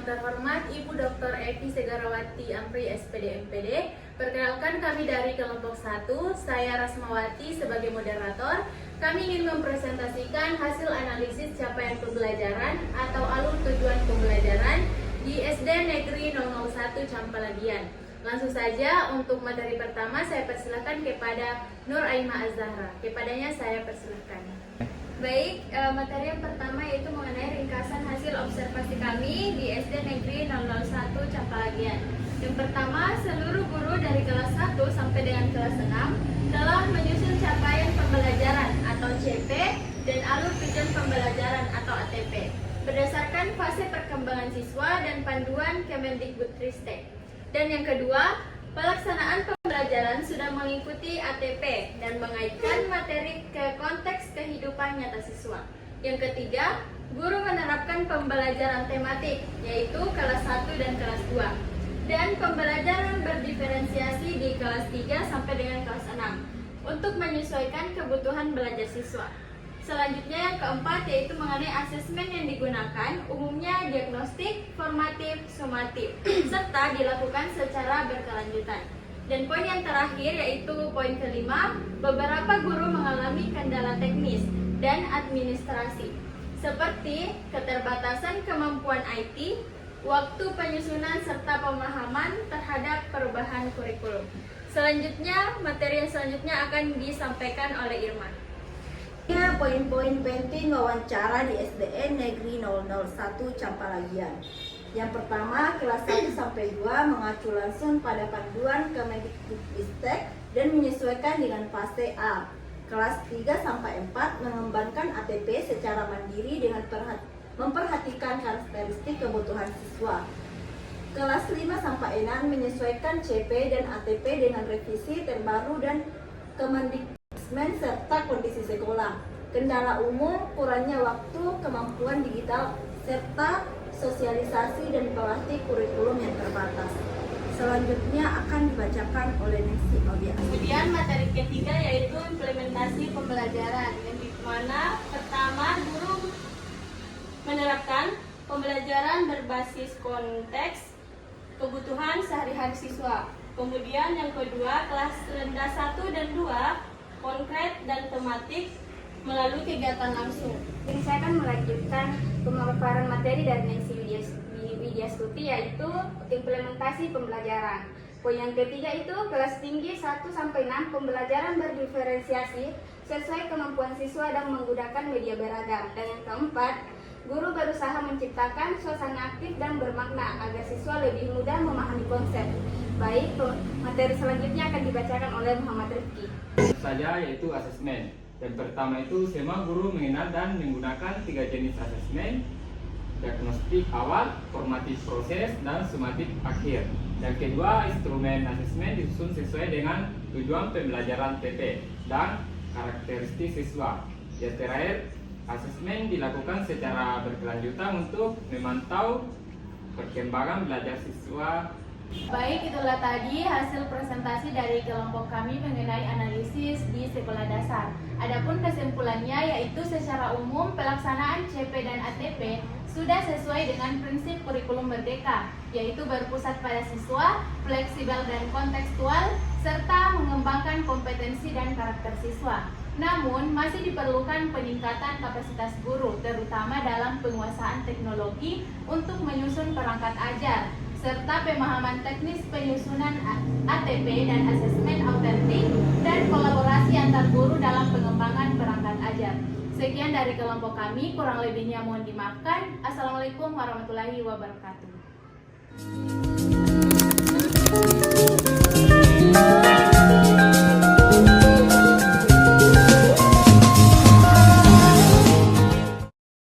yang terhormat Ibu Dr. Evi Segarawati Amri SPD MPD. Perkenalkan, kami dari kelompok 1, saya Rasmawati sebagai moderator. Kami ingin mempresentasikan hasil analisis capaian pembelajaran atau alur tujuan pembelajaran di SD Negeri 001 Campalagian. Langsung saja untuk materi pertama saya persilakan kepada Nur Aimah Az-Zahra. Kepadanya saya persilakan. Baik, materi yang pertama yaitu mengenai ringkasan hasil observasi kami di SD Negeri 001 Campalagian. Yang pertama, seluruh guru dari kelas 1 sampai dengan kelas 6 telah menyusun capaian pembelajaran atau CP dan alur tujuan pembelajaran atau ATP berdasarkan fase perkembangan siswa dan panduan Kemendikbudristek. Dan yang kedua, pelaksanaan pembelajaran sudah mengikuti ATP dan mengaitkan materi ke konteks kehidupan nyata siswa. Yang ketiga, guru menerapkan pembelajaran tematik, yaitu kelas 1 dan kelas 2. Dan pembelajaran berdiferensiasi di kelas 3 sampai dengan kelas 6 untuk menyesuaikan kebutuhan belajar siswa. Selanjutnya yang keempat yaitu mengenai asesmen yang digunakan, umumnya diagnostik, formatif, sumatif, serta dilakukan secara berkelanjutan. Dan poin yang terakhir yaitu poin kelima, beberapa guru mengalami kendala teknis dan administrasi seperti keterbatasan kemampuan IT, waktu penyusunan serta pemahaman terhadap perubahan kurikulum. Selanjutnya, materi yang selanjutnya akan disampaikan oleh Irman. Poin-poin penting wawancara di SDN Negeri 001 Campalagian. Yang pertama, kelas 1 sampai 2 mengacu langsung pada panduan Kemendikbudristek dan menyesuaikan dengan fase A. Kelas 3 sampai 4 mengembangkan ATP secara mandiri dengan memperhatikan karakteristik kebutuhan siswa. Kelas 5 sampai 6 menyesuaikan CP dan ATP dengan revisi terbaru dan Kemendikbud serta kondisi sekolah, kendala umum, kurangnya waktu, kemampuan digital, serta sosialisasi dan pelatih kurikulum yang terbatas. Selanjutnya akan dibacakan oleh Nancy Audia. Kemudian materi ketiga yaitu implementasi pembelajaran, yang dimana pertama guru menerapkan pembelajaran berbasis konteks kebutuhan sehari-hari siswa. Kemudian yang kedua, kelas rendah 1 dan 2 konkret dan tematik melalui kegiatan langsung. Jadi saya akan melanjutkan pemaparan materi dari Nancy Widyastuti yaitu implementasi pembelajaran. Poin yang ketiga itu kelas tinggi 1 sampai 6 pembelajaran berdiferensiasi sesuai kemampuan siswa dan menggunakan media beragam. Dan yang keempat, guru berusaha menciptakan suasana aktif dan bermakna agar siswa lebih mudah memahami konsep. Baik, materi selanjutnya akan dibacakan oleh Muhammad Rifki. Saja yaitu asesmen. Yang pertama itu semua guru mengenal dan menggunakan 3 jenis asesmen: diagnostik awal, formatif proses, dan sumatif akhir. Yang kedua, instrumen asesmen disusun sesuai dengan tujuan pembelajaran TP dan karakteristik siswa. Yang terakhir, asesmen dilakukan secara berkelanjutan untuk memantau perkembangan belajar siswa. Baik, itulah tadi hasil presentasi dari kelompok kami mengenai analisis di sekolah dasar. Adapun kesimpulannya yaitu secara umum pelaksanaan CP dan ATP sudah sesuai dengan prinsip kurikulum merdeka, yaitu berpusat pada siswa, fleksibel dan kontekstual, serta mengembangkan kompetensi dan karakter siswa. Namun, masih diperlukan peningkatan kapasitas guru, terutama dalam penguasaan teknologi untuk menyusun perangkat ajar, serta pemahaman teknis penyusunan ATP dan asesmen autentik, dan kolaborasi antar guru dalam pengembangan perangkat ajar. Sekian dari kelompok kami, kurang lebihnya mohon dimaafkan. Assalamualaikum warahmatullahi wabarakatuh.